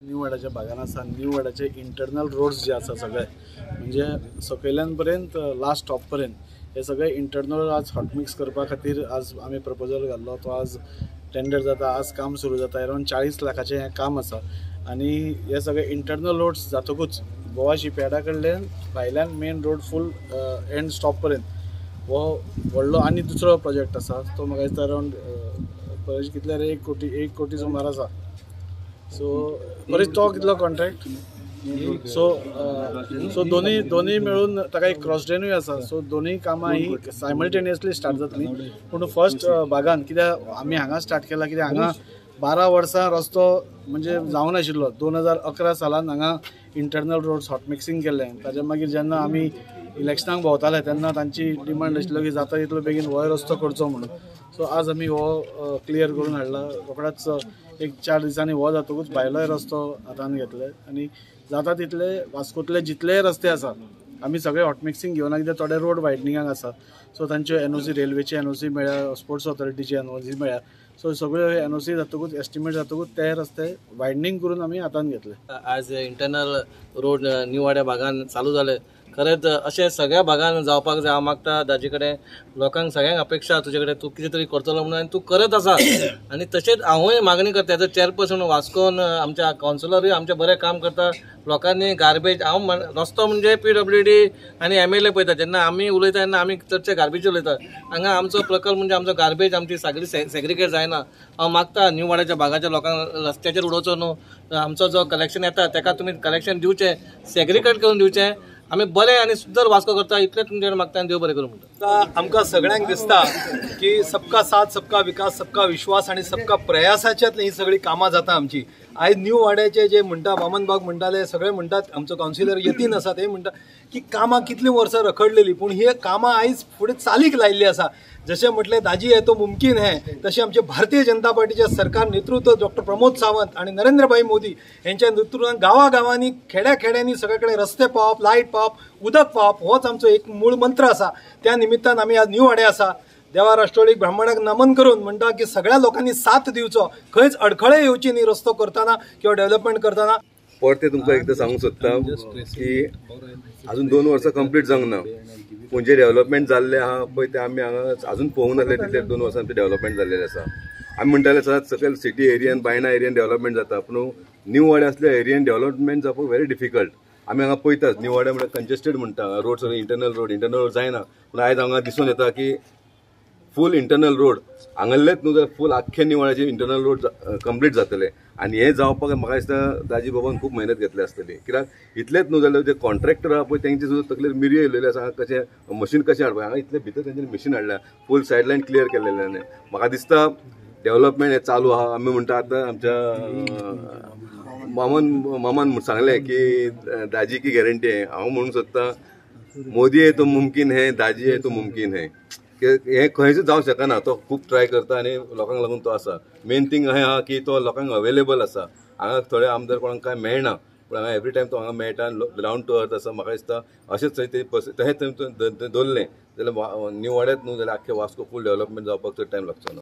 new वाड्याच्या भागान आसा new वाड्याचे internal roads जे आसा सगळे म्हणजे सकयल्यान पर्यंत लास्ट टॉप पर्यंत हे सगळे इंटरनल आज हॉटमिक्स करपा खातीर आज आमी प्रपोजल घाल्लो तो आज टेंडर जाता आज काम सुरू जाता अराउंड 40 लाखाचें हें काम आसा आनी हे सगळे इंटरनल रोड्स जातकूच गोवा शिपयार्डा कडल्यान भायल्यान main road fool and stop पर्यंत हो व्हडलो आनी दुसरो प्रोजेक्ट आसा तो म्हाका दिसता अराउंड कितले रे 1 कोटी सुमार आसा सो बरेच तो कितलो कॉन्ट्रॅक्ट सो दोन्ही मिळून ताका एक क्रॉस ड्रेनूय आसा सो दोन्ही कामां ही सायमल्टेनियसली स्टार्ट जातली पूण फर्स्ट भागान कित्याक आमी हांगा स्टार्ट केला कित्याक हांगा 12 वर्सां रस्तो म्हणजे जावं नाशिल्लो 2011 सालान हांगा इंटरनल रोड्स हॉट मिक्सिंग केल्लें ताच्या मागीर जेन्ना आमी इलेक्शनाक भोंवताले तेन्ना तांची डिमांड आशिल्लो की जाता तितलो बेगीन हो रस्तो करचो म्हणून सो आज आमी हो क्लियर करून हाडला रोखडाच एक 4 दिसांनी हो जातकूच भायलोय रस्तो हातान घेतले आनी जाता तितले वास्कोतले जितले रस्ते आसा आमी सगळे हॉट मिक्सिंग घेवना कित्याक थोडे रोड वायडनिंगाक आसा सो तांच्यो एनओसी रेल्वेची एनओसी मेळ्ळ्या स्पोर्ट्स ऑथॉरिटीची एनओसी मेळ्ळ्या सो सगळ्यो एनओसी जातकूच एस्टिमेट जातकूच ते रस्ते वायडनिंग करून आमी हातान घेतले आज इंटरनल रोड न्यू वाड्या भागान चालू जाले खरेंच अशें सगळ्या भागान जावपाक जाय हांव मागता ताजे कडेन लोकांक सगळ्यांक अपेक्षा तुजे कडेन तूं कितें तरी करतलो म्हणून आनी तूं करत आसा आनी तशेंच हांवूय मागणी करता एज अ चेअरपर्सन वास्कोन आमच्या कावन्सिलरूय आमचें बरें काम करता लोकांनी गार्बेज हांव रस्तो म्हणजे PWD आनी MLA पळयता जेन्ना आमी उलयता तेन्ना आमी चडशे गार्बेज उलयता हांगा आमचो प्रकल्प म्हणजे आमचो गार्बेज आमची सगळी सेग्रिगेट जायना हांव मागता न्यू वाड्याच्या भागाच्या लोकांक रस्त्याचेर उडोवचो न्हू आमचो जो कलेक्शन येता ताका तुमी कलेक्शन दिवचें सेग्रिगेट करून दिवचें आमी बरें आनी सुंदर वास्को करता इतलें तुमचे कडेन मागता आनी देव बरें करूं म्हणटा आमकां सगळ्यांक दिसता की सबका साथ सबका विकास सबका विश्वास आणि सबका प्रयासाच्यात ही सगळी कामां जाता आमची आयज न्यू वाड्याचे जे म्हणटा वामन बाग म्हणटाले सगळे म्हणटात आमचो कावन्सिलर यतीन आसा ते म्हणटा की कामां कितलीं वर्सां रखडलेली पूण ही कामां आयज फुडें चालीक लायिल्ली आसा जशें म्हटलें दाजी है तो मुमकीन है तशें आमचे भारतीय जनता पार्टीचे सरकार नेतृत्व डॉक्टर प्रमोद सावंत आणि नरेंद्रभाई मोदी यांच्या नेतृत्वान गांवांनी खेड्या खेड्यांनी सगळे कडेन रस्ते पावप लायट पावप उदक पावप होच आमचो एक मूळ मंत्र आसा त्या निमित्तान आमी आज न्यू वाड्या आसा देवा राष्ट्रवादीक ब्राह्मणाक नमन करून म्हणटा की सगळ्या लोकांनी साथ दिवचो खंयच अडखळे येवची न्ही रस्तो करतना किंवा डेव्हलपमेंट करतना परते तुमकां एकदां सांगूंक सोदता की अजून 2 वर्सां कंप्लीट जावंक ना पूण जे डेव्हलपमेंट जाल्ले आहा पळय ते आमी हांगा अजून पळोवंक नासले तितले 2 वर्सांत ते डेव्हलपमेंट जाल्लेले आसा आमी म्हणटाले सदांच सकयल सिटी एरियान बायणा एरियान डेव्हलपमेंट जाता पूण न्यू वाड्या असल्या एरियान डेव्हलपमेंट जावपाक व्हेरी डिफिकल्ट आमी हांगा पळयतात न्यू वाड्या म्हळ्यार कंजेस्टेड म्हणटा रोड सगळे इंटरनल रोड जायना पूण आयज हांगा दिसून येता की फूल इंटरनल रोड हांगल्लेच न्हू जाल्यार फूल आख्खे न्यू वाड्याचे इंटरनल रोड कंप्लीट जातले आनी हे जावपाक म्हाका दिसता दाजी बाबान खूब मेहनत घेतली आसतली कित्याक इतलेच न्हू जाल्यार जे कॉन्ट्रॅक्टर आहा पळय तेंचे सुद्दां तकलेर मिरयो येयलेले आसा कशें मशीन कशें हाडपाक हांगा इतले भितर तेंच्यांनी मशीन हाडल्या फूल सायडलायन क्लियर केलेले म्हाका दिसता डेव्हलपमेंट हे चालू आहा आमी म्हणटा आतां आमच्या मामान सांगलें की दाजी की गॅरंटी है हांव म्हणूंक सोदतां मोदी है तो मुमकीन है दाजी है तो मुमकीन है हे खंयच जावंक शकना तो खूब ट्राय करता आनी लोकांक लागून तो आसा मेन थिंग हें आहा की तो लोकांक अवेलेबल आसा हांगा थोडे आमदार कोणाक काय मेळना पूण हांगा एवरी टायम तो हांगा मेळटा डावन टू अर्थ आसा म्हाका दिसता अशेंच थंय दवरलें जाल्यार न्यू वाड्यात न्हू जाल्यार आख्खे वास्को फूल डेव्हलपमेंट जावपाक चड टायम लागचो ना